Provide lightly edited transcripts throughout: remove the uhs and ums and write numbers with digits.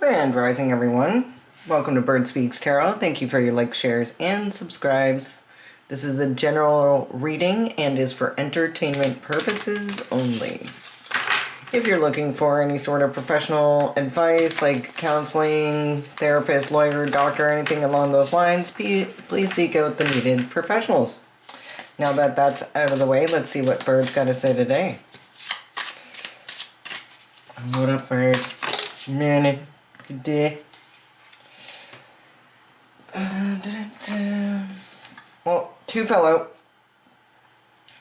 Grand Rising, everyone. Welcome to Bird Speaks Tarot. Thank you for your likes, shares, and subscribes. This is a general reading and is for entertainment purposes only. If you're looking for any sort of professional advice like counseling, therapist, lawyer, doctor, anything along those lines, please seek out the needed professionals. Now that that's out of the way, let's see what Bird's got to say today. What up, Bird? Morning. Good day. Well, two fell out.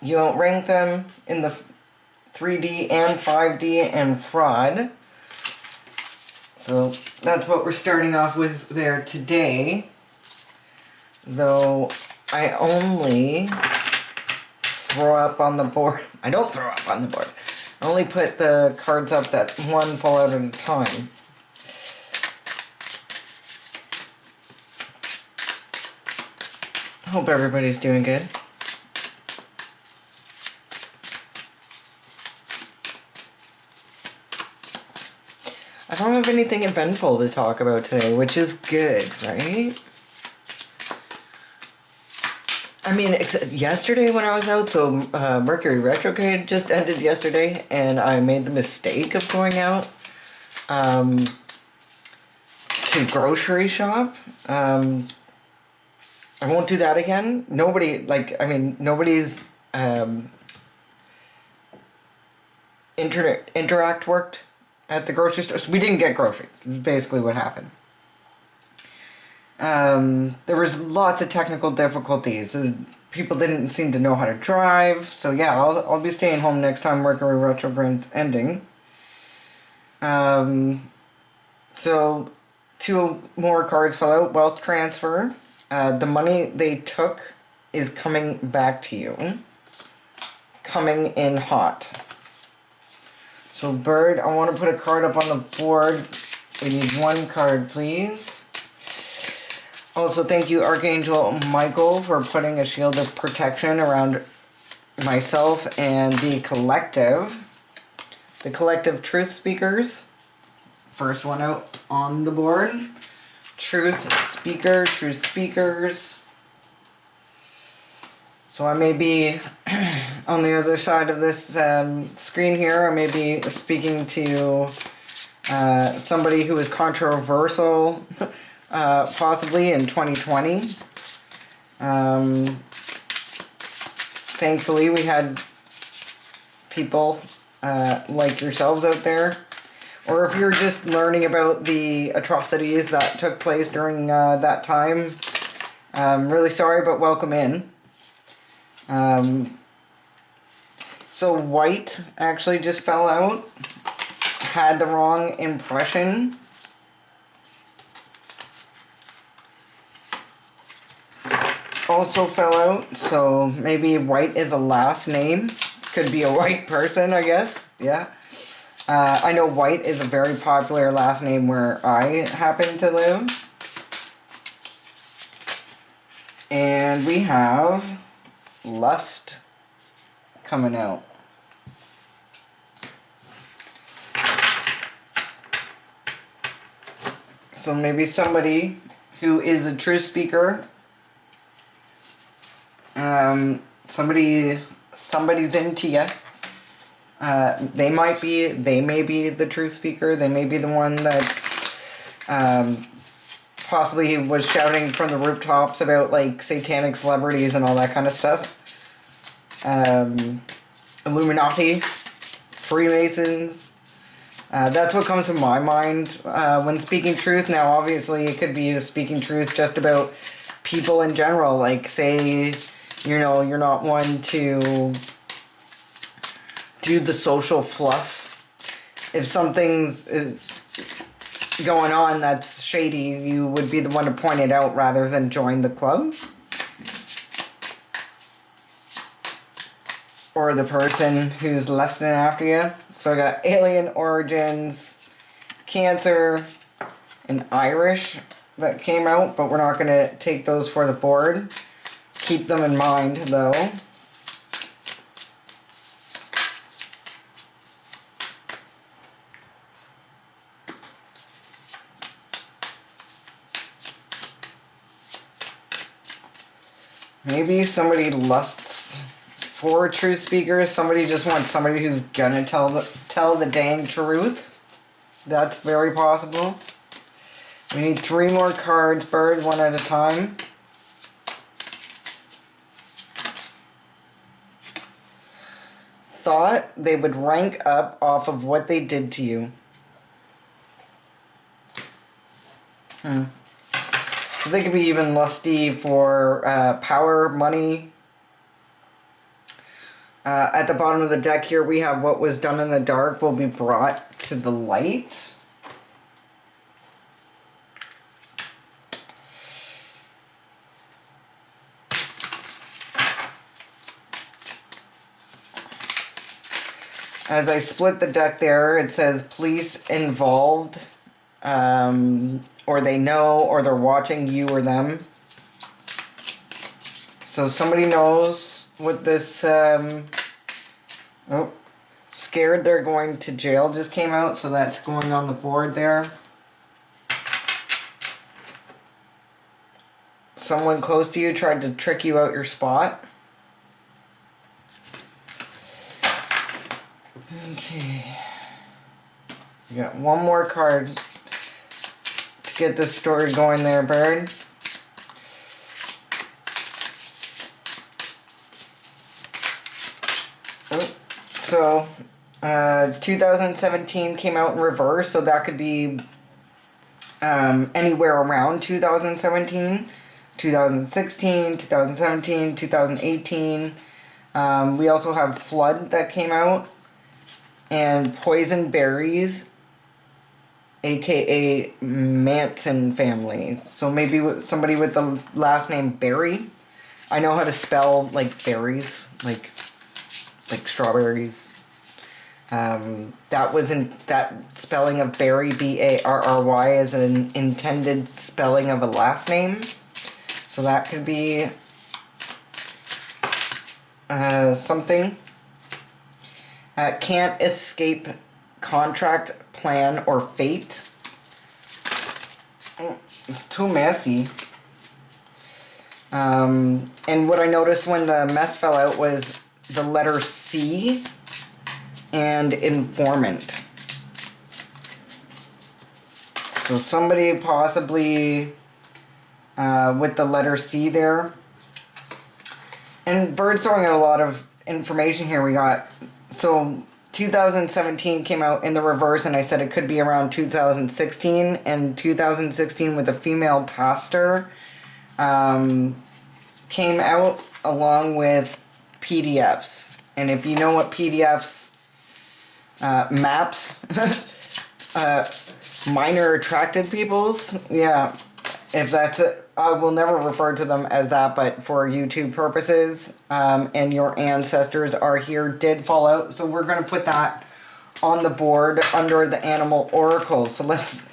You don't rank them in the 3D and 5D and fraud. So that's what we're starting off with there today. Though I only throw up on the board. I don't throw up on the board. I only put the cards up that one fall out at a time. Hope everybody's doing good. I don't have anything eventful to talk about today, which is good, right? I mean, except yesterday when I was out, so Mercury retrograde just ended yesterday, and I made the mistake of going out to grocery shop. I won't do that again. Nobody's interact worked at the grocery store. So we didn't get groceries. This is basically what happened. There was lots of technical difficulties. People didn't seem to know how to drive. So yeah, I'll be staying home next time Mercury retrograde's ending. So two more cards fell out. Wealth transfer. The money they took is coming back to you. Coming in hot. So Bird, I want to put a card up on the board. We need one card, please. Also, thank you, Archangel Michael, for putting a shield of protection around myself and the collective. The collective truth speakers. First one out on the board. Truth speakers. So I may be on the other side of this screen here. I may be speaking to somebody who is controversial, possibly in 2020. Thankfully, we had people like yourselves out there. Or if you're just learning about the atrocities that took place during that time, I'm really sorry, but welcome in. So white actually just fell out. Had the wrong impression. Also fell out, so maybe white is a last name. Could be a white person, I guess. Yeah. I know white is a very popular last name where I happen to live. And we have lust coming out. So maybe somebody who is a truth speaker, somebody's into you. They may be the truth speaker. They may be the one that's possibly was shouting from the rooftops about like satanic celebrities and all that kind of stuff. Illuminati, Freemasons. That's what comes to my mind when speaking truth. Now, obviously, it could be speaking truth just about people in general. Like, say, you're not one to do the social fluff. If something's going on that's shady, you would be the one to point it out rather than join the club. Or the person who's less than after you. So I got alien origins, Cancer, and Irish that came out, but we're not going to take those for the board. Keep them in mind, though. Maybe somebody lusts for truth speakers. Somebody just wants somebody who's gonna tell the dang truth. That's very possible. We need 3 more cards, bird, one at a time. Thought they would rank up off of what they did to you. So they could be even lusty for power, money. At the bottom of the deck here, we have what was done in the dark will be brought to the light. As I split the deck there, it says police involved, or they know, or they're watching you or them. So somebody knows what this, scared they're going to jail just came out, so that's going on the board there. Someone close to you tried to trick you out your spot. Okay. We got one more card to get this story going there, bird. So, 2017 came out in reverse, so that could be anywhere around 2017, 2016, 2017, 2018. We also have Flood that came out, and Poison Berries, aka Manson family. So maybe somebody with the last name Berry. I know how to spell like berries, like strawberries. That wasn't that spelling of Barry, Barry, is an intended spelling of a last name. So that could be something. Can't escape contract, plan, or fate. It's too messy. And what I noticed when the mess fell out was the letter C and informant. So somebody possibly with the letter C there. And Bird's throwing out a lot of information here. We got, so 2017 came out in the reverse, and I said it could be around 2016, and 2016 with a female pastor came out along with PDFs. And if you know what PDFs, maps, minor attracted peoples, yeah, if that's it, I will never refer to them as that, but for YouTube purposes, and your ancestors are here, did fall out. So we're going to put that on the board under the Animal Oracle. So let's,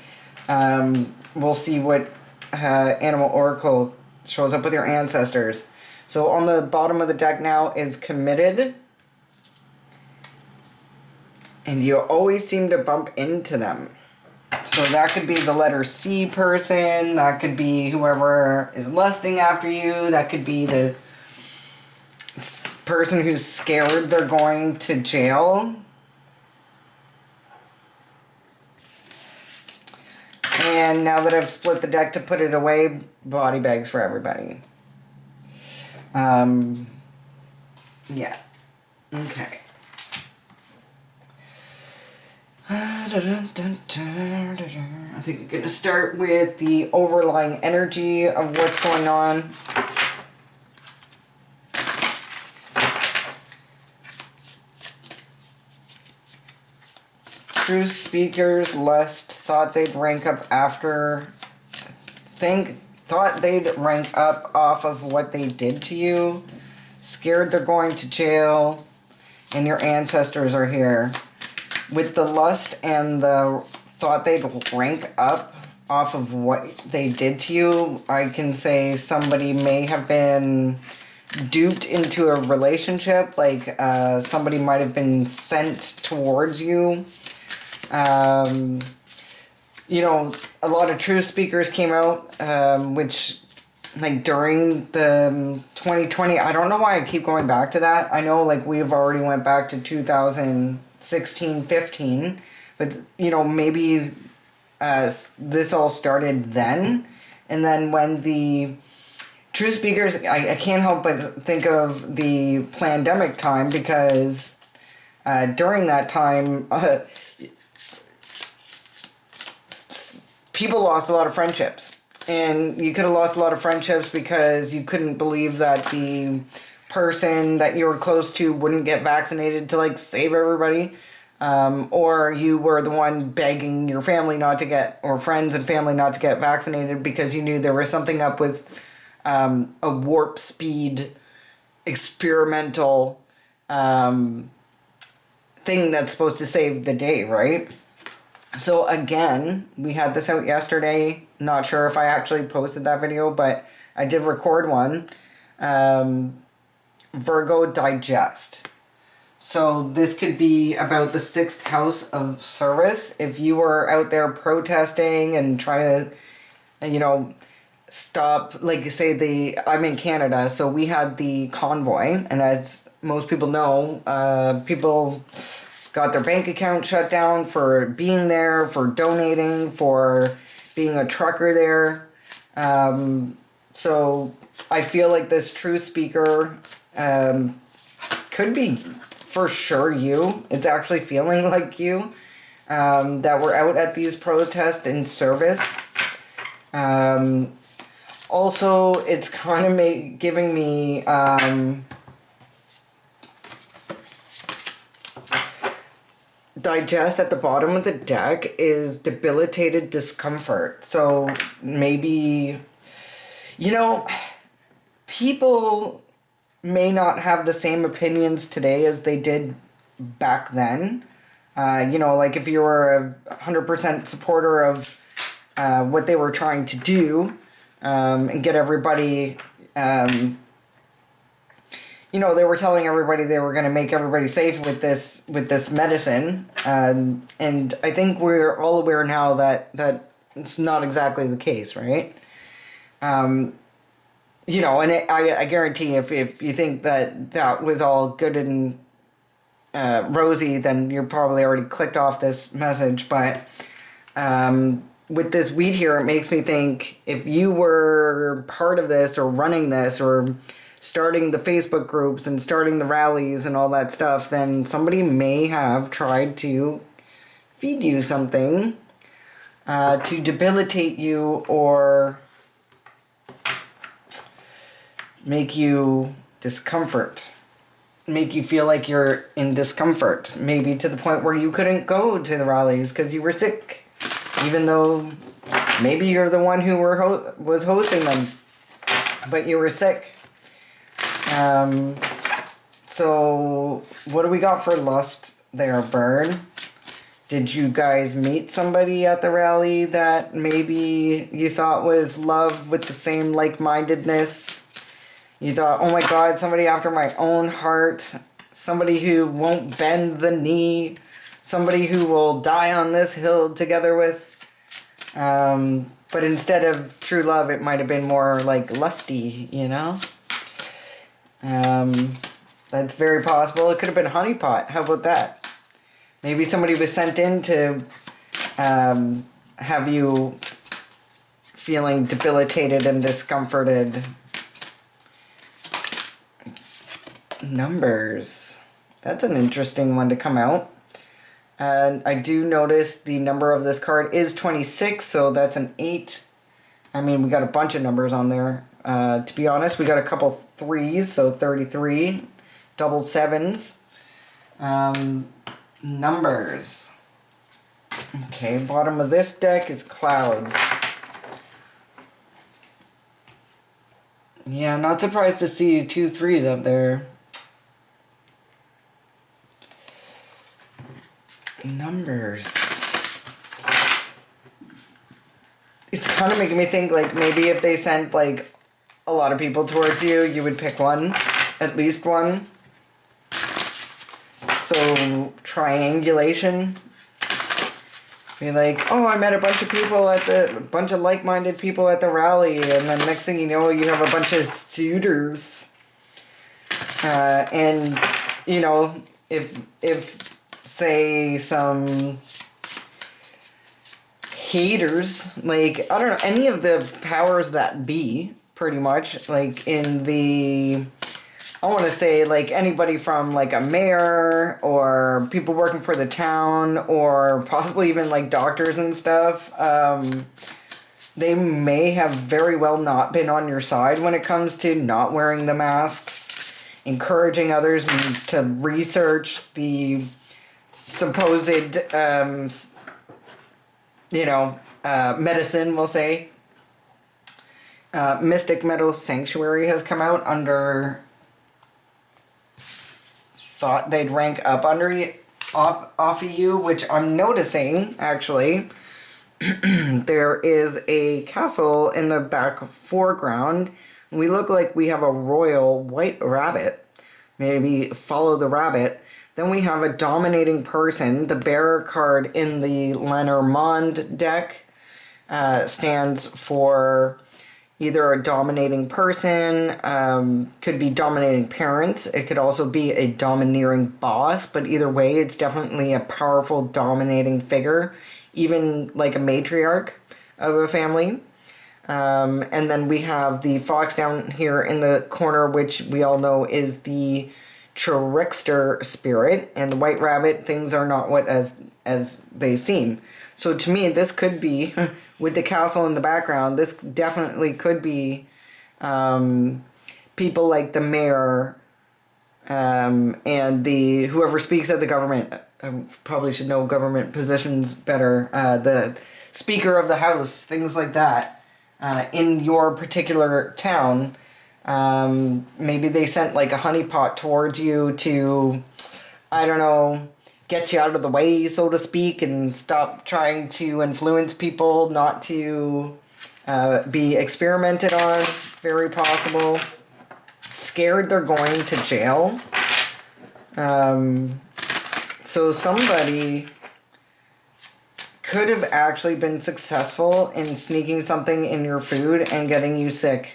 we'll see what Animal Oracle shows up with your ancestors. So on the bottom of the deck now is committed. And you always seem to bump into them. So that could be the letter C person. That could be whoever is lusting after you. That could be the person who's scared they're going to jail. And now that I've split the deck to put it away, body bags for everybody. Yeah. Okay. I think I'm going to start with the overlying energy of what's going on. Truth speakers, lust, thought they'd rank up after, thought they'd rank up off of what they did to you, scared they're going to jail, and your ancestors are here. With the lust and the thought they'd rank up off of what they did to you, I can say somebody may have been duped into a relationship, like somebody might have been sent towards you. You know, a lot of truth speakers came out, which like during the 2020, I don't know why I keep going back to that. I know like we've already went back to 2016, 15, but you know, maybe this all started then. And then when the True Speakers, I can't help but think of the pandemic time, because during that time, people lost a lot of friendships. And you could have lost a lot of friendships because you couldn't believe that the person that you were close to wouldn't get vaccinated to like save everybody. Or you were the one begging your family not to get, or friends and family not to get vaccinated because you knew there was something up with a warp speed experimental thing that's supposed to save the day, right? So again, we had this out yesterday. Not sure if I actually posted that video, but I did record one. Virgo Digest. So this could be about the 6th house of service. If you were out there protesting and trying to, you know, stop, like say I'm in Canada, so we had the convoy, and as most people know, people got their bank account shut down for being there, for donating, for being a trucker there. So I feel like this truth speaker could be for sure you. It's actually feeling like you, that we're out at these protests in service. Also, it's kind of giving me Digest at the bottom of the deck is debilitated discomfort. So maybe, you know, people may not have the same opinions today as they did back then. You know, like if you were a 100% supporter of what they were trying to do, and get everybody, you know, they were telling everybody they were going to make everybody safe with this medicine, and I think we're all aware now that it's not exactly the case, right? You know, and I guarantee if you think that was all good and rosy, then you're probably already clicked off this message. But with this weed here, it makes me think if you were part of this or running this or starting the Facebook groups and starting the rallies and all that stuff, then somebody may have tried to feed you something to debilitate you or make you make you feel like you're in discomfort, maybe to the point where you couldn't go to the rallies because you were sick, even though maybe you're the one who was hosting them, but you were sick. So what do we got for lust there, Bird? Did you guys meet somebody at the rally that maybe you thought was love with the same like-mindedness? You thought, oh my God, somebody after my own heart, somebody who won't bend the knee, somebody who will die on this hill together with. But instead of true love, it might have been more like lusty, you know? That's very possible. It could have been honeypot. How about that? Maybe somebody was sent in to have you feeling debilitated and discomforted. Numbers. That's an interesting one to come out. And I do notice the number of this card is 26, so that's an 8. I mean, we got a bunch of numbers on there. To be honest, we got a couple 3s, so 33, double 7s. Numbers. Okay, bottom of this deck is clouds. Yeah, not surprised to see 2 3s up there. Numbers. It's kind of making me think like maybe if they sent like a lot of people towards you, you would pick one, at least one. So triangulation. Be like, oh, I met a bunch of people a bunch of like-minded people at the rally, and then next thing you know, you have a bunch of suitors. And, you know, if say some haters, like, I don't know, any of the powers that be, pretty much, like, in the, I want to say, like, anybody from, like, a mayor, or people working for the town, or possibly even, like, doctors and stuff, they may have very well not been on your side when it comes to not wearing the masks, encouraging others to research the supposed, medicine, we'll say. Mystic Meadow Sanctuary has come out under, thought they'd rank up under you, off of you, which I'm noticing, actually. There is a castle in the back foreground. We look like we have a royal white rabbit. Maybe follow the rabbit. Then we have a dominating person. The bearer card in the Lenormand deck stands for either a dominating person, could be dominating parents. It could also be a domineering boss, but either way, it's definitely a powerful dominating figure, even like a matriarch of a family. And then we have the fox down here in the corner, which we all know is the trickster spirit, and the white rabbit, things are not what as they seem. So to me, this could be, with the castle in the background, this definitely could be people like the mayor and the whoever speaks at the government. I probably should know government positions better. The speaker of the house, things like that, in your particular town. Maybe they sent like a honeypot towards you to, I don't know, get you out of the way, so to speak, and stop trying to influence people not to be experimented on. Very possible. Scared they're going to jail. So somebody could have actually been successful in sneaking something in your food and getting you sick.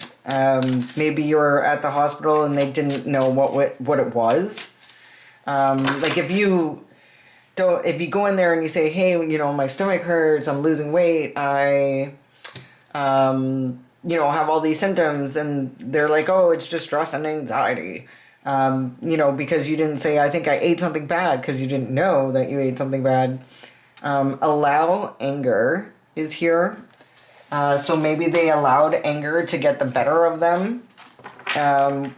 Maybe you were at the hospital and they didn't know what it was. Like if you go in there and you say, hey, you know, my stomach hurts, I'm losing weight, I have all these symptoms, and they're like, oh, it's just stress and anxiety. Because you didn't say, I think I ate something bad, because you didn't know that you ate something bad. Allow anger is here. So maybe they allowed anger to get the better of them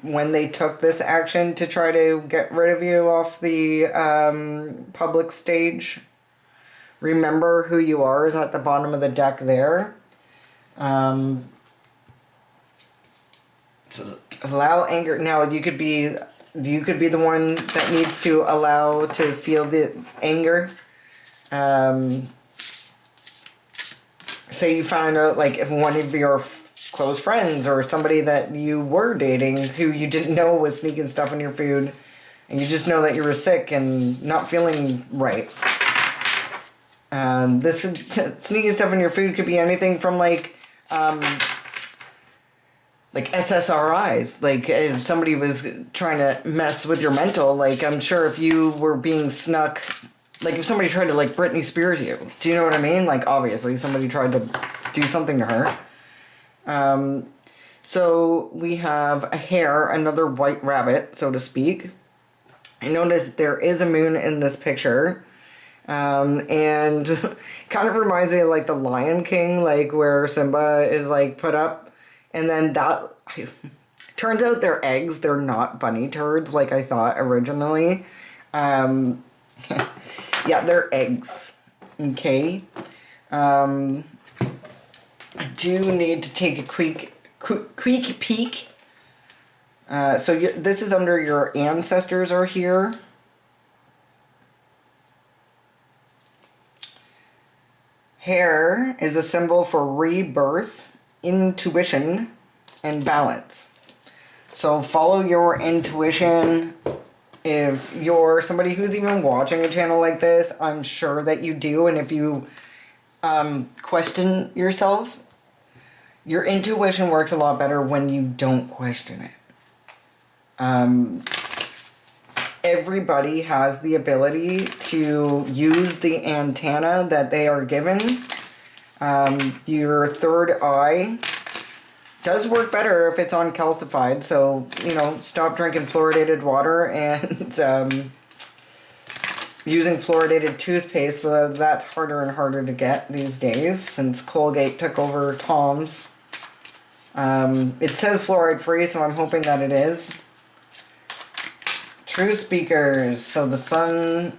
when they took this action to try to get rid of you off the public stage. Remember who you are is at the bottom of the deck there. So allow anger. Now you could be the one that needs to allow to feel the anger. Say you found out, like, if one of your close friends or somebody that you were dating who you didn't know was sneaking stuff in your food, and you just know that you were sick and not feeling right. This sneaking stuff in your food could be anything from like SSRIs. Like, if somebody was trying to mess with your mental, like, I'm sure if you were being snuck, like, if somebody tried to, like, Britney Spears you, do you know what I mean? Like, obviously, somebody tried to do something to her. So we have a hare, another white rabbit, so to speak. I notice there is a moon in this picture. And kind of reminds me of, like, the Lion King, like, where Simba is, like, put up. And then that, turns out they're eggs. They're not bunny turds like I thought originally. Yeah, they're eggs. Okay. I do need to take a quick peek. So this is under your ancestors are here. Hare is a symbol for rebirth, intuition, and balance. So follow your intuition. If you're somebody who's even watching a channel like this, I'm sure that you do. And if you Question yourself. Your intuition works a lot better when you don't question it. Everybody has the ability to use the antenna that they are given. Your third eye does work better if it's uncalcified, so, stop drinking fluoridated water and using fluoridated toothpaste. That's harder and harder to get these days since Colgate took over Tom's. It says fluoride free, so I'm hoping that it is. True speakers. So the sun,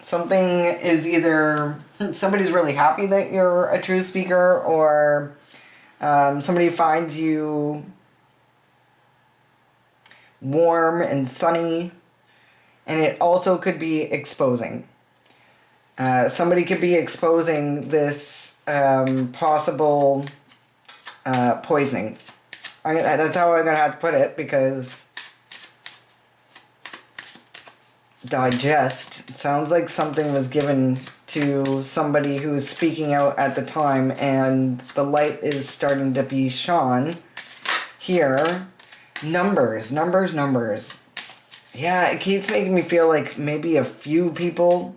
something is either somebody's really happy that you're a true speaker, or somebody finds you warm and sunny, and it also could be exposing. Somebody could be exposing this possible poisoning. That's how I'm gonna have to put it, because digest, it sounds like something was given to somebody who was speaking out at the time, and the light is starting to be shone here. Numbers. Yeah, it keeps making me feel like maybe a few people,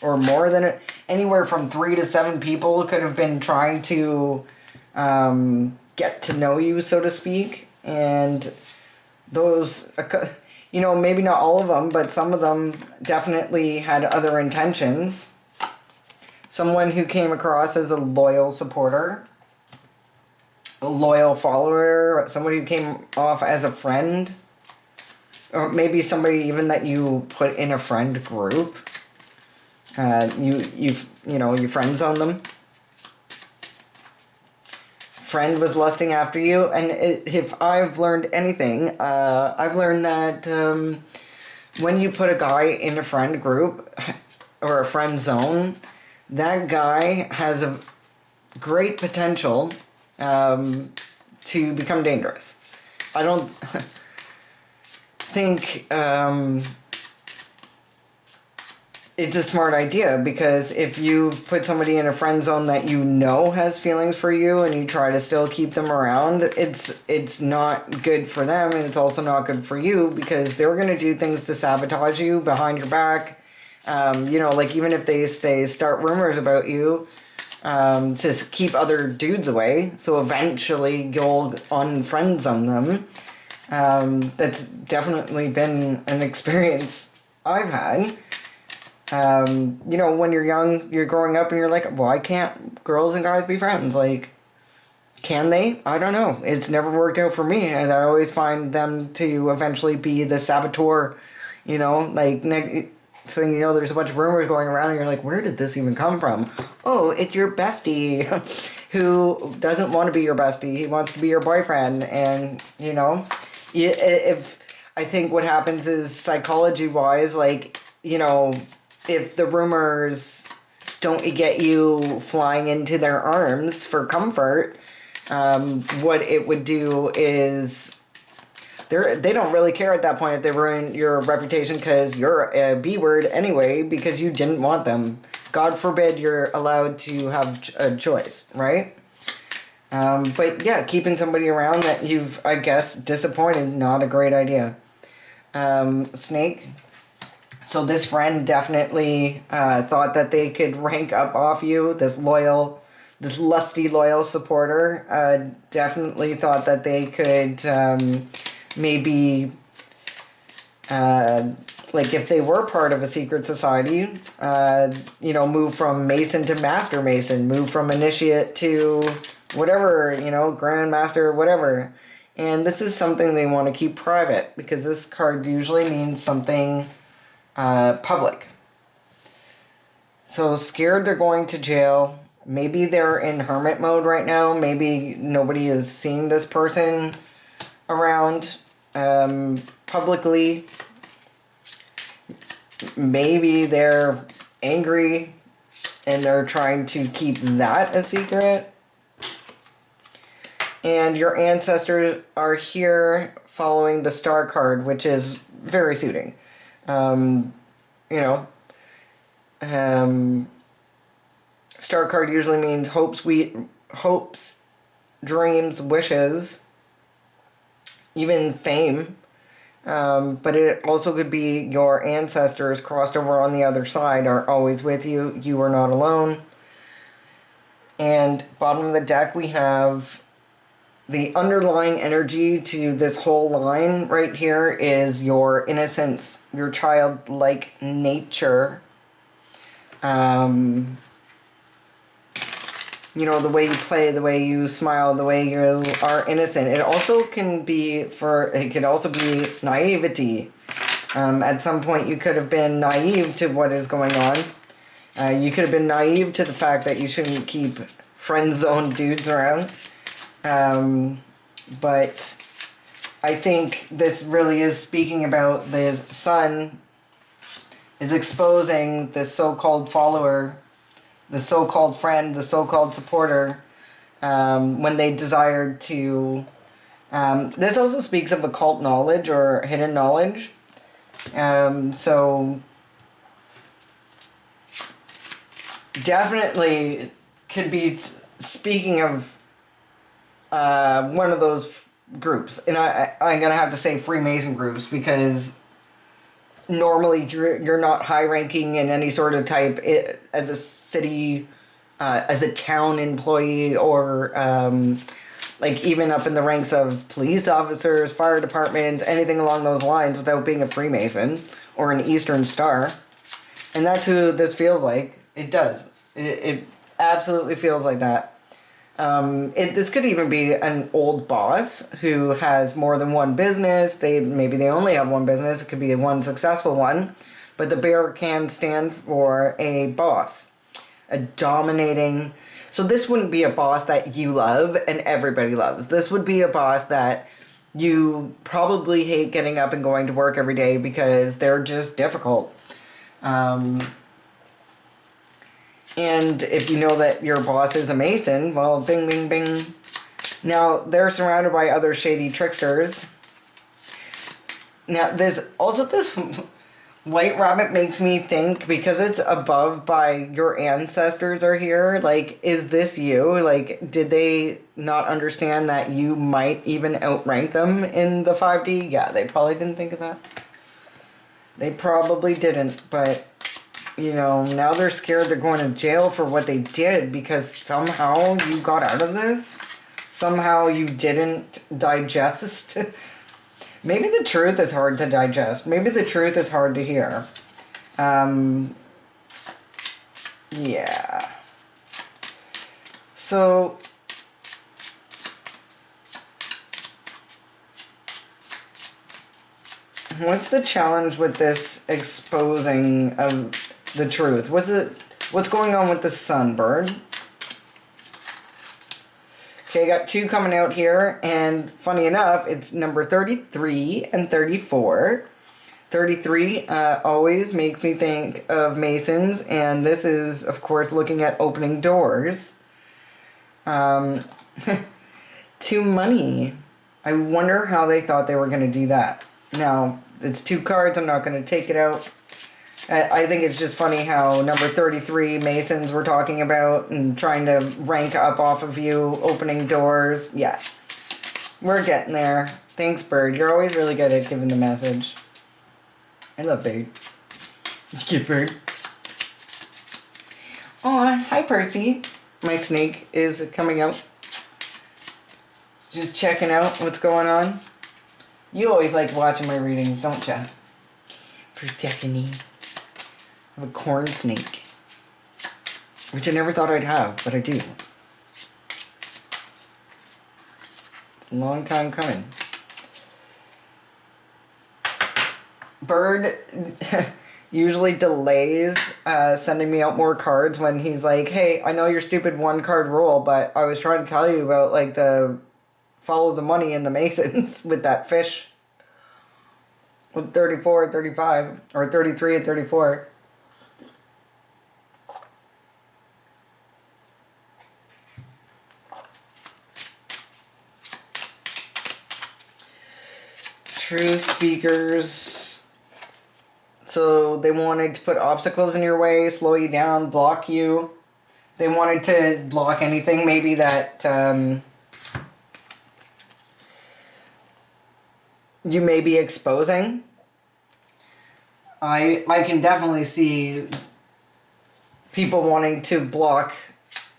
or more than it, anywhere from 3 to 7 people could have been trying to get to know you, so to speak. And those, maybe not all of them, but some of them definitely had other intentions. Someone who came across as a loyal supporter, a loyal follower, somebody who came off as a friend, or maybe somebody even that you put in a friend group. You friend zone them. Friend was lusting after you, and if I've learned anything, I've learned that when you put a guy in a friend group or a friend zone, that guy has a great potential to become dangerous. I don't think it's a smart idea, because if you put somebody in a friend zone that has feelings for you, and you try to still keep them around, it's not good for them, and it's also not good for you, because they're going to do things to sabotage you behind your back. Like even if they start rumors about you to keep other dudes away, so eventually you'll unfriend zone them. That's definitely been an experience I've had. When you're young, you're growing up and you're like, why can't girls and guys be friends? Like, can they? I don't know. It's never worked out for me, and I always find them to eventually be the saboteur, so there's a bunch of rumors going around, and you're like, where did this even come from? Oh, it's your bestie who doesn't want to be your bestie. He wants to be your boyfriend, and, if I think what happens is psychology-wise, if the rumors don't get you flying into their arms for comfort, what it would do is they don't really care at that point if they ruin your reputation, because you're a B word anyway, because you didn't want them. God forbid you're allowed to have a choice, right? But yeah, keeping somebody around that you've, I guess, disappointed, not a great idea. Snake. So this friend definitely thought that they could rank up off you. This lusty, loyal supporter definitely thought that they could maybe, if they were part of a secret society, move from Mason to Master Mason, move from Initiate to whatever, Grandmaster, whatever. And this is something they want to keep private, because this card usually means something public. So scared they're going to jail. Maybe they're in hermit mode right now. Maybe nobody is seeing this person around publicly. Maybe they're angry and they're trying to keep that a secret. And your ancestors are here following the star card, which is very suiting. Star card usually means hopes, dreams, wishes, even fame. But it also could be your ancestors crossed over on the other side are always with you. You are not alone. And bottom of the deck, we have the underlying energy to this whole line right here is your innocence, your childlike nature. You know, the way you play, the way you smile, the way you are innocent. It also can be it could also be naivety. At some point you could have been naive to what is going on. You could have been naive to the fact that you shouldn't keep friend zone dudes around. But I think this really is speaking about the sun is exposing the so-called follower, the so-called friend, the so-called supporter, when they desired to... this also speaks of occult knowledge or hidden knowledge. So definitely could be speaking of one of those groups. And I'm going to have to say Freemason groups because normally you're not high ranking in any sort of type as a city, as a town employee, or like even up in the ranks of police officers, fire department, anything along those lines without being a Freemason or an Eastern Star. And that's who this feels like. It does. It absolutely feels like that. This could even be an old boss who has more than one business. Maybe they only have one business. It could be one successful one. But the bear can stand for a boss. A dominating... So this wouldn't be a boss that you love and everybody loves. This would be a boss that you probably hate getting up and going to work every day because they're just difficult. And if you know that your boss is a Mason, well, bing, bing, bing. Now, they're surrounded by other shady tricksters. Now, this White Rabbit makes me think, because it's above by your ancestors are here, like, is this you? Like, did they not understand that you might even outrank them in the 5D? Yeah, they probably didn't think of that. They probably didn't, but... You know, now they're scared they're going to jail for what they did because somehow you got out of this. Somehow you didn't digest. Maybe the truth is hard to digest. Maybe the truth is hard to hear. Yeah. So... What's the challenge with this exposing of the truth? What's going on with the sun, Bird? Okay, I got two coming out here, and funny enough, it's number 33 and 34. 33 always makes me think of Masons, and this is, of course, looking at opening doors. To money. I wonder how they thought they were going to do that. Now, it's two cards. I'm not going to take it out. I think it's just funny how number 33 Masons were talking about and trying to rank up off of you, opening doors. Yeah, we're getting there. Thanks, Bird. You're always really good at giving the message. I love Bird. It's cute, Bird. Aw, hi, Percy. My snake is coming out. Just checking out what's going on. You always like watching my readings, don't ya? Persephone. I have a corn snake. Which I never thought I'd have, but I do. It's a long time coming. Bird usually delays sending me out more cards when he's like, hey, I know your stupid one card rule, but I was trying to tell you about like the follow the money in the Masons with that fish. With 34 and 35, or 33 and 34. True speakers. So they wanted to put obstacles in your way, slow you down, block you. they wanted to block anything maybe that you may be exposing. I can definitely see people wanting to block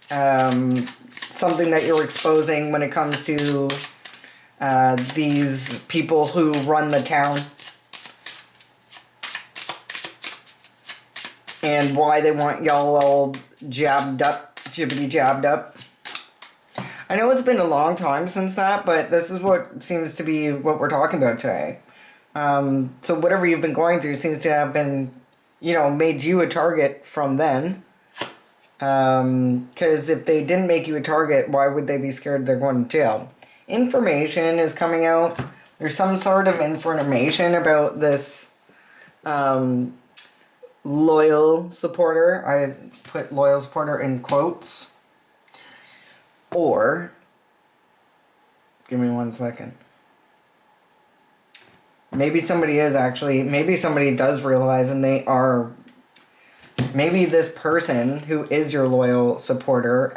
something that you're exposing when it comes to these people who run the town and why they want y'all all jabbed up, jibbity jabbed up. I know it's been a long time since that, but this is what seems to be what we're talking about today. So whatever you've been going through seems to have been, made you a target from then. Because if they didn't make you a target, why would they be scared they're going to jail? Information is coming out. There's some sort of information about this loyal supporter. I put loyal supporter in quotes. Or, give me 1 second. Maybe somebody does realize and maybe this person who is your loyal supporter,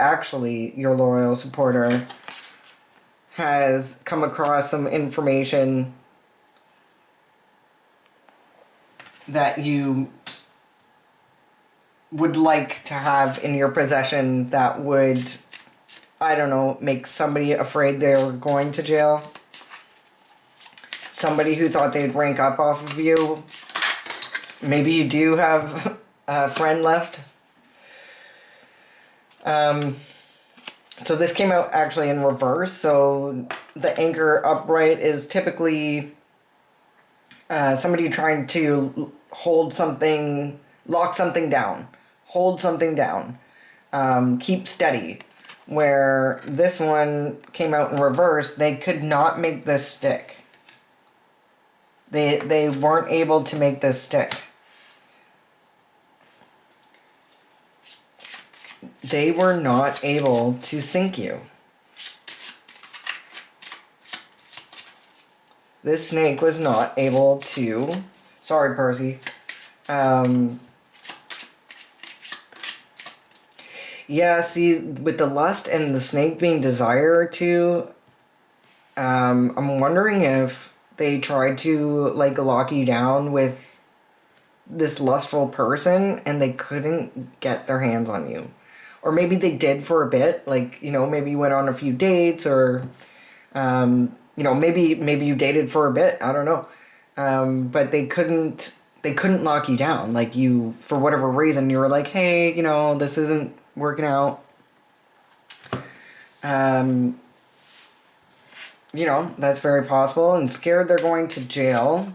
has come across some information that you would like to have in your possession that would, I don't know, make somebody afraid they were going to jail. Somebody who thought they'd rank up off of you. Maybe you do have a friend left. So this came out actually in reverse. So the anchor upright is typically somebody trying to hold something, lock something down, hold something down, keep steady. Where this one came out in reverse, they could not make this stick. They weren't able to make this stick. They were not able to sink you. This snake was not able to... Sorry, Percy. Yeah, see, with the lust and the snake being desire too, I'm wondering if they tried to, lock you down with this lustful person and they couldn't get their hands on you. Or maybe they did for a bit, maybe you went on a few dates or, maybe you dated for a bit, I don't know. But they couldn't lock you down. For whatever reason, you were like, hey, this isn't working out. That's very possible. And scared they're going to jail.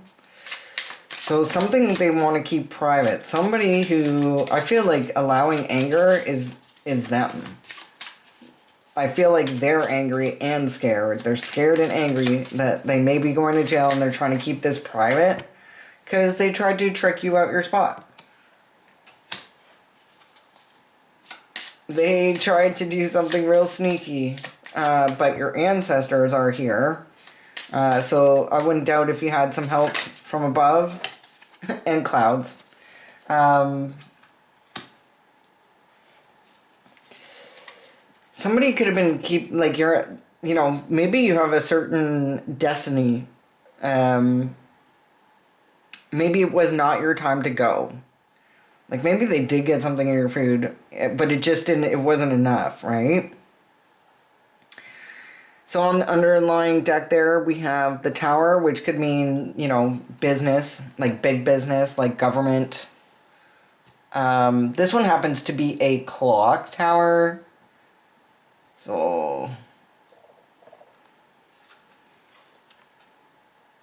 So something they want to keep private. Somebody who, I feel like allowing anger is them. I feel like they're angry and scared. They're scared and angry that they may be going to jail and they're trying to keep this private because they tried to trick you out your spot. They tried to do something real sneaky, but your ancestors are here. So I wouldn't doubt if you had some help from above and clouds. Somebody could have been maybe you have a certain destiny. Maybe it was not your time to go. Maybe they did get something in your food, but it wasn't enough, right? So on the underlying deck there, we have the Tower, which could mean, business, big business, government. This one happens to be a clock tower. So,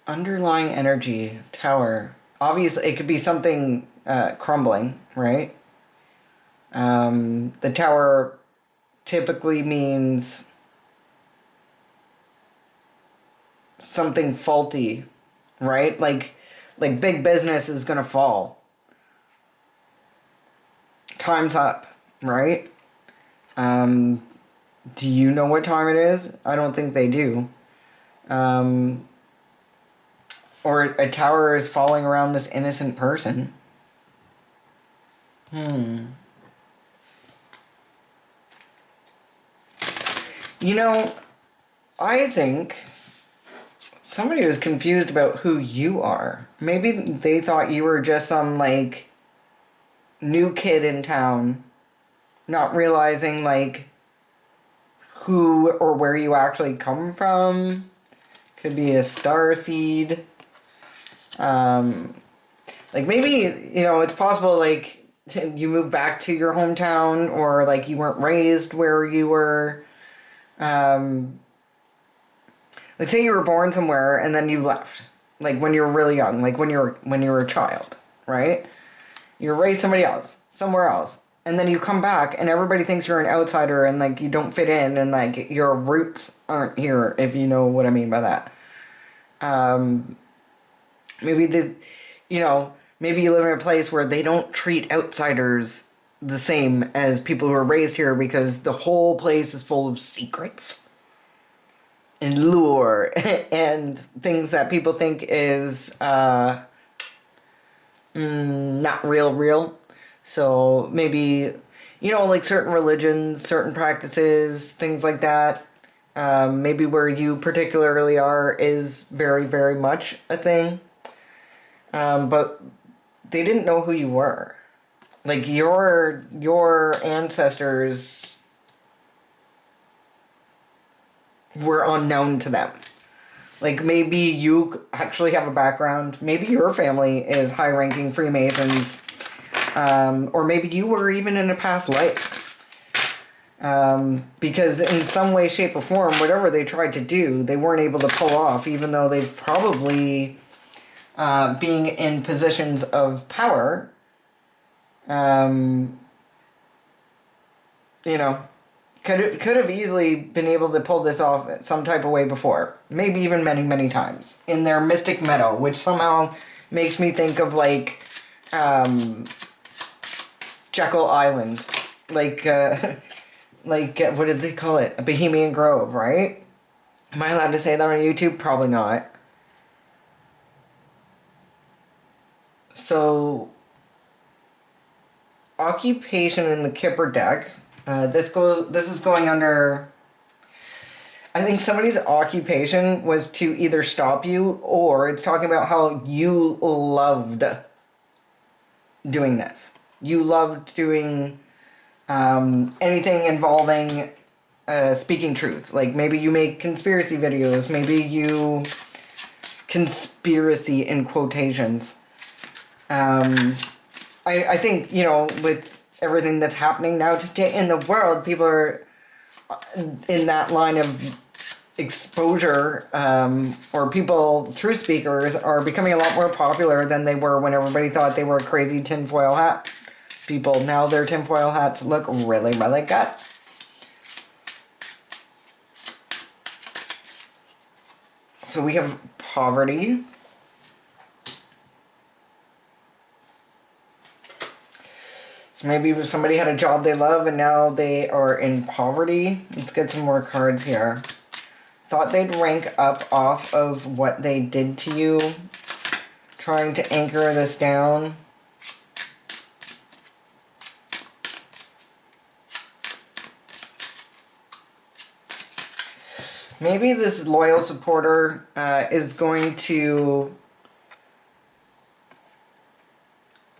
underlying energy, Tower. Obviously, it could be something crumbling, right? The Tower typically means something faulty, right? Like big business is gonna fall. Time's up, right? Do you know what time it is? I don't think they do. Or a tower is falling around this innocent person. You know, I think somebody was confused about who you are. Maybe they thought you were just some, like, new kid in town, not realizing, like, who or where you actually come from. Could be a star seed. Like, maybe, you know, it's possible, like, you moved back to your hometown, or, like, you weren't raised where you were. Like, say you were born somewhere and then you left, like when you were really young, like when you were a child, right? You were raised somewhere else, and then you come back and everybody thinks you're an outsider and like you don't fit in and like your roots aren't here, if you know what I mean by that. Maybe maybe you live in a place where they don't treat outsiders the same as people who are raised here because the whole place is full of secrets and lure and things that people think is not real. So maybe, like certain religions, certain practices, things like that. Maybe where you particularly are is very, very much a thing. But they didn't know who you were. Like your ancestors were unknown to them. Like, maybe you actually have a background. Maybe your family is high-ranking Freemasons. Or maybe you were even in a past life. Because in some way, shape, or form, whatever they tried to do, they weren't able to pull off, even though they've probably, being in positions of power, could have easily been able to pull this off some type of way before. Maybe even many, many times. In their Mystic Meadow, which somehow makes me think of, like, Jekyll Island. Like, what did they call it? A Bohemian Grove, right? Am I allowed to say that on YouTube? Probably not. So, occupation in the Kipper deck. This is going under, I think somebody's occupation was to either stop you, or it's talking about how you loved doing this. You loved doing anything involving speaking truth. Like, maybe you make conspiracy videos, maybe you conspiracy in quotations. I think, with everything that's happening now today in the world, people are in that line of exposure, or people, truth speakers, are becoming a lot more popular than they were when everybody thought they were crazy tinfoil hat people. Now their tinfoil hats look really, really good. So we have poverty. So maybe somebody had a job they love and now they are in poverty. Let's get some more cards here. Thought they'd rank up off of what they did to you. Trying to anchor this down. Maybe this loyal supporter is going to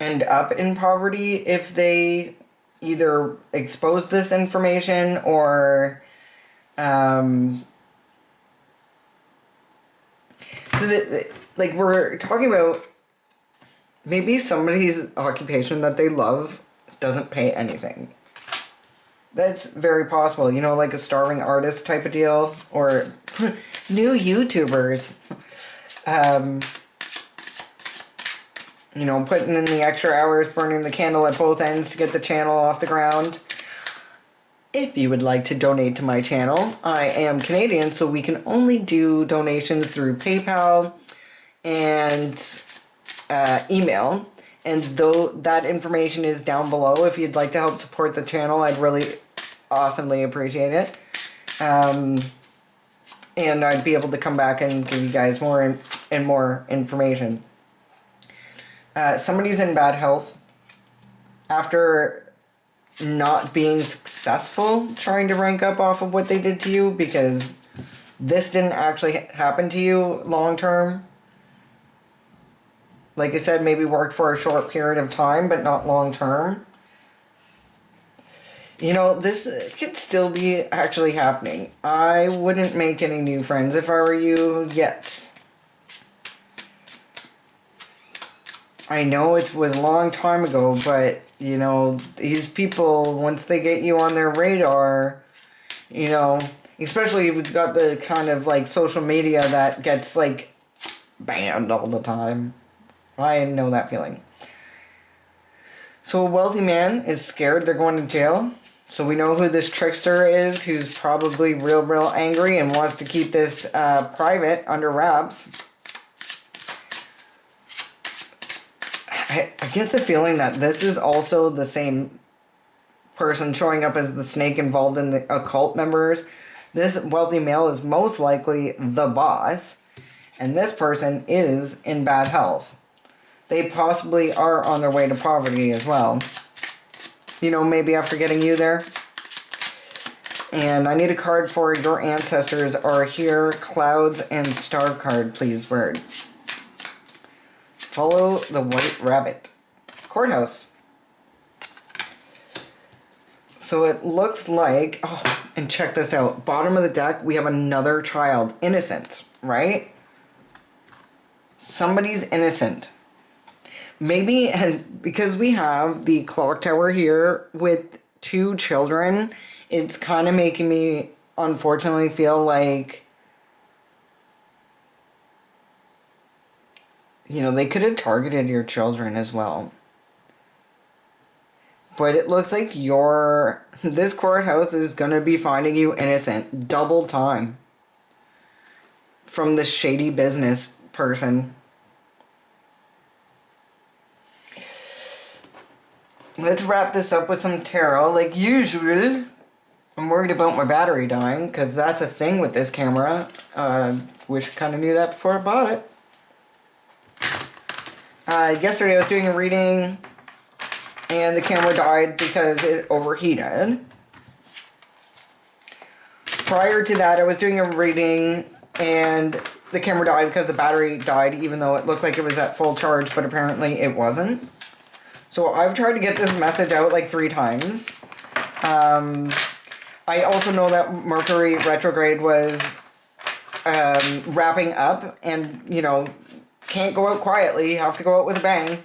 end up in poverty if they either expose this information or because like we're talking about maybe somebody's occupation that they love doesn't pay anything. That's very possible, like a starving artist type of deal, or new YouTubers. Putting in the extra hours, burning the candle at both ends to get the channel off the ground. If you would like to donate to my channel, I am Canadian, so we can only do donations through PayPal and email. And though that information is down below, if you'd like to help support the channel, I'd really awesomely appreciate it. And I'd be able to come back and give you guys more and more information. Somebody's in bad health after not being successful successful trying to rank up off of what they did to you, because this didn't actually happen to you long term. Like I said, maybe worked for a short period of time, but not long term. You know, this could still be actually happening. I wouldn't make any new friends if I were you yet. I know it was a long time ago, but, you know, these people, once they get you on their radar, you know, especially if we've got the kind of, like, social media that gets, like, banned all the time. I know that feeling. So a wealthy man is scared they're going to jail. So we know who this trickster is, who's probably real angry and wants to keep this private, under wraps. I get the feeling that this is also the same person showing up as the snake involved in the occult members. This wealthy male is most likely the boss, and this person is in bad health. They possibly are on their way to poverty as well. You know, maybe after getting you there. And I need a card for your ancestors are here. Clouds and star card, please, word. Follow the white rabbit. Courthouse. So it looks like... Oh, and check this out. Bottom of the deck, we have another child. Innocent, right? Somebody's innocent. Maybe, and because we have the clock tower here with 2 children, it's kind of making me, unfortunately, feel like, you know, they could have targeted your children as well. But it looks like this courthouse is going to be finding you innocent. Double time. From this shady business person. Let's wrap this up with some tarot. Like usual, I'm worried about my battery dying, because that's a thing with this camera. Wish I kind of knew that before I bought it. Yesterday I was doing a reading, and the camera died because it overheated. Prior to that, I was doing a reading, and the camera died because the battery died, even though it looked like it was at full charge, but apparently it wasn't. So I've tried to get this message out like 3 times. I also know that Mercury retrograde was wrapping up, and, you know, can't go out quietly, you have to go out with a bang.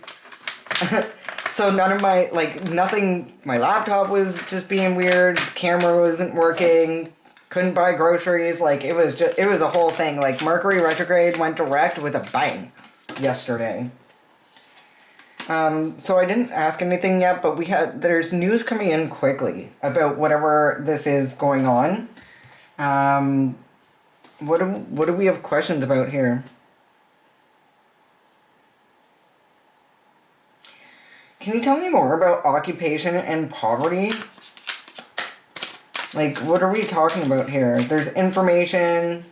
So none of my, like, nothing, my laptop was just being weird, camera wasn't working, couldn't buy groceries, like, it was a whole thing. Like, Mercury retrograde went direct with a bang yesterday. So I didn't ask anything yet, but there's news coming in quickly about whatever this is going on. What do we have questions about here? Can you tell me more about occupation and poverty? Like, what are we talking about here? There's information.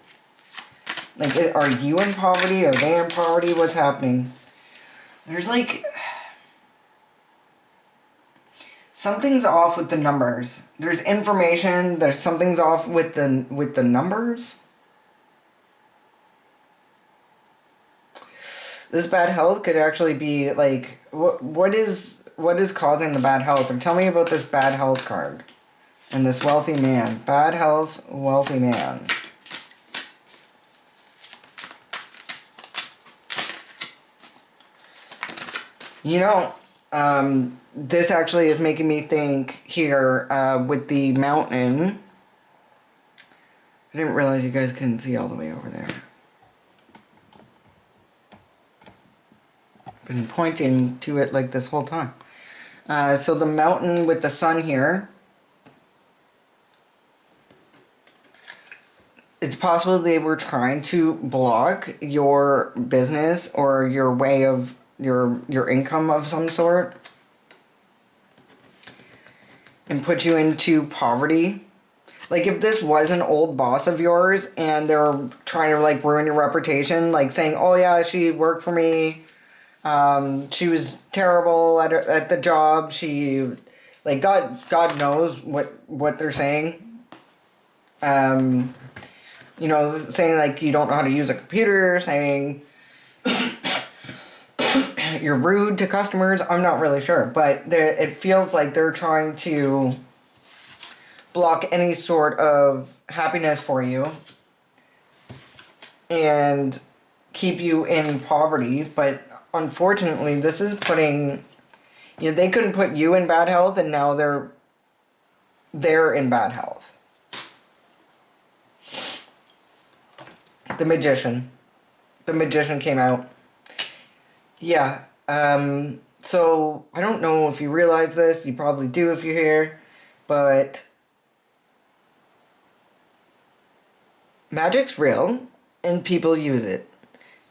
Like, are you in poverty? Are they in poverty? What's happening? There's like... something's off with the numbers. There's information. There's something's off with the numbers. This bad health could actually be like... What is causing the bad health? Or tell me about this bad health card. And this wealthy man. Bad health, wealthy man. You know, this actually is making me think here with the mountain. I didn't realize you guys couldn't see all the way over there. I've been pointing to it like this whole time. So the mountain with the sun here. It's possible they were trying to block your business or your way of your income of some sort and put you into poverty. Like, if this was an old boss of yours and they're trying to, like, ruin your reputation, like saying, oh yeah, she worked for me, she was terrible at the job, she like God knows what they're saying. You know, saying like you don't know how to use a computer, saying you're rude to customers. I'm not really sure, but it feels like they're trying to block any sort of happiness for you and keep you in poverty. But unfortunately, this is putting, you know, they couldn't put you in bad health, and now they're in bad health. The magician came out. Yeah. So I don't know if you realize this. You probably do if you're here, but magic's real and people use it,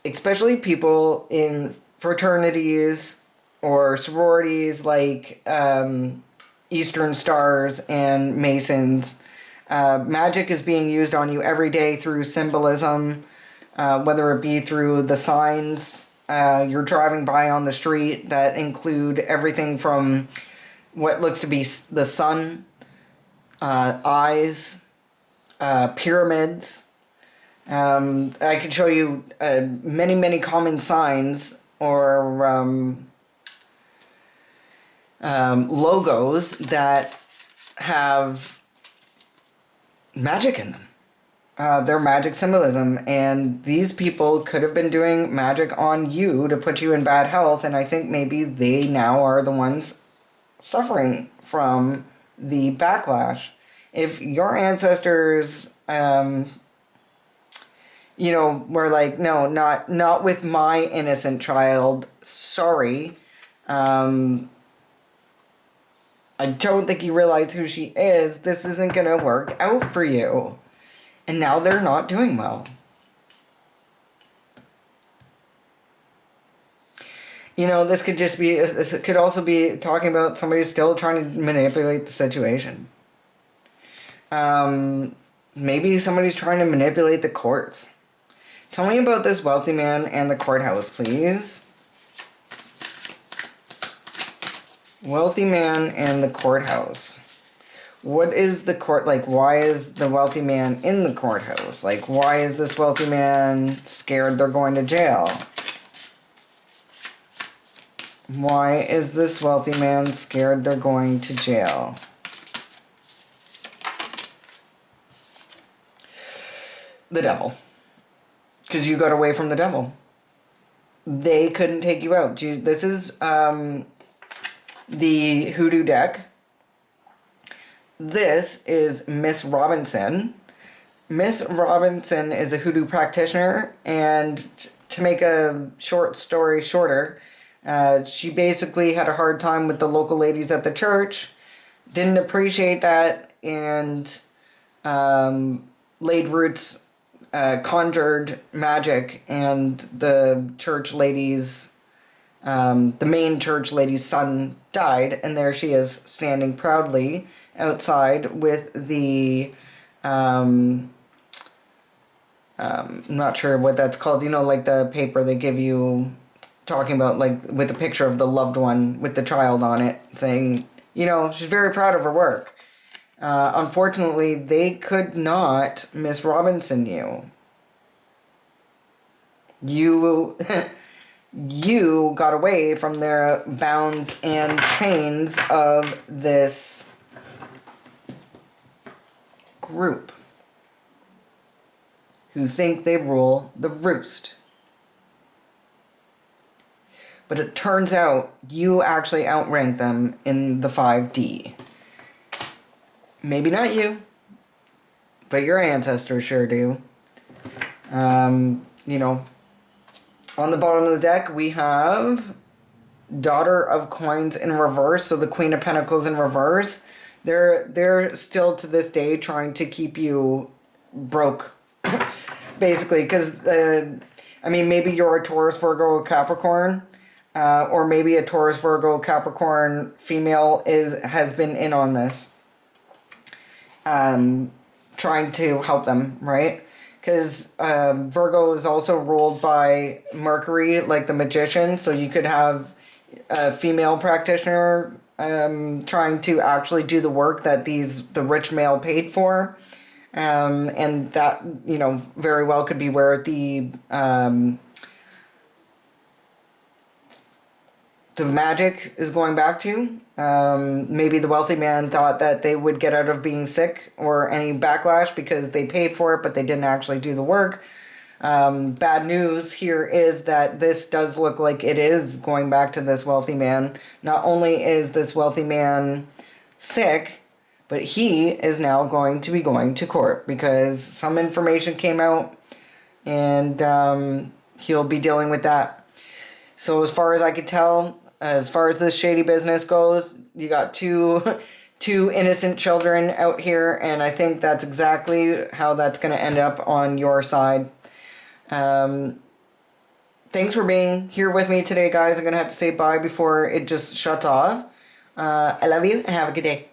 especially people in fraternities or sororities like Eastern Stars and Masons. Magic is being used on you every day through symbolism, whether it be through the signs you're driving by on the street that include everything from what looks to be the sun, eyes, pyramids. I could show you many, many common signs or logos that have magic in them. They're magic symbolism, and these people could have been doing magic on you to put you in bad health, and I think maybe they now are the ones suffering from the backlash. If your ancestors, you know, were like, no, not with my innocent child, sorry, I don't think you realize who she is, this isn't gonna work out for you. And now they're not doing well. You know, this could also be talking about somebody still trying to manipulate the situation. Maybe somebody's trying to manipulate the courts. Tell me about this wealthy man and the courthouse, please. Wealthy man and the courthouse. What is the court, like, why is the wealthy man in the courthouse? Like, why is this wealthy man scared they're going to jail? Why is this wealthy man scared they're going to jail? The devil. Because you got away from the devil. They couldn't take you out. This is the hoodoo deck. This is Miss Robinson. Miss Robinson is a hoodoo practitioner, and to make a short story shorter, she basically had a hard time with the local ladies at the church, didn't appreciate that, and laid roots, conjured magic, and the church ladies, the main church lady's son died, and there she is standing proudly outside with the I'm not sure what that's called, you know, like the paper they give you talking about, like, with a picture of the loved one with the child on it, saying, you know, she's very proud of her work. Unfortunately, they could not Miss Robinson you. You got away from their bounds and chains of this group who think they rule the roost. But it turns out you actually outrank them in the 5D. Maybe not you, but your ancestors sure do. You know, on the bottom of the deck we have Daughter of Coins in reverse, so the Queen of Pentacles in reverse. They're still to this day trying to keep you broke, basically, because I mean, maybe you're a Taurus, Virgo, Capricorn, or maybe a Taurus, Virgo, Capricorn female has been in on this, trying to help them, right? Because Virgo is also ruled by Mercury, like the magician, so you could have a female practitioner trying to actually do the work that the rich male paid for. And that, very well could be where the magic is going back to. Maybe the wealthy man thought that they would get out of being sick or any backlash because they paid for it, but they didn't actually do the work. Bad news here is that this does look like it is going back to this wealthy man. Not only is this wealthy man sick, but he is now going to be going to court because some information came out, and he'll be dealing with that. So as far as I could tell, as far as this shady business goes, you got two innocent children out here, and I think that's exactly how that's going to end up on your side. Thanks for being here with me today, guys. I'm going to have to say bye before it just shuts off. I love you and have a good day.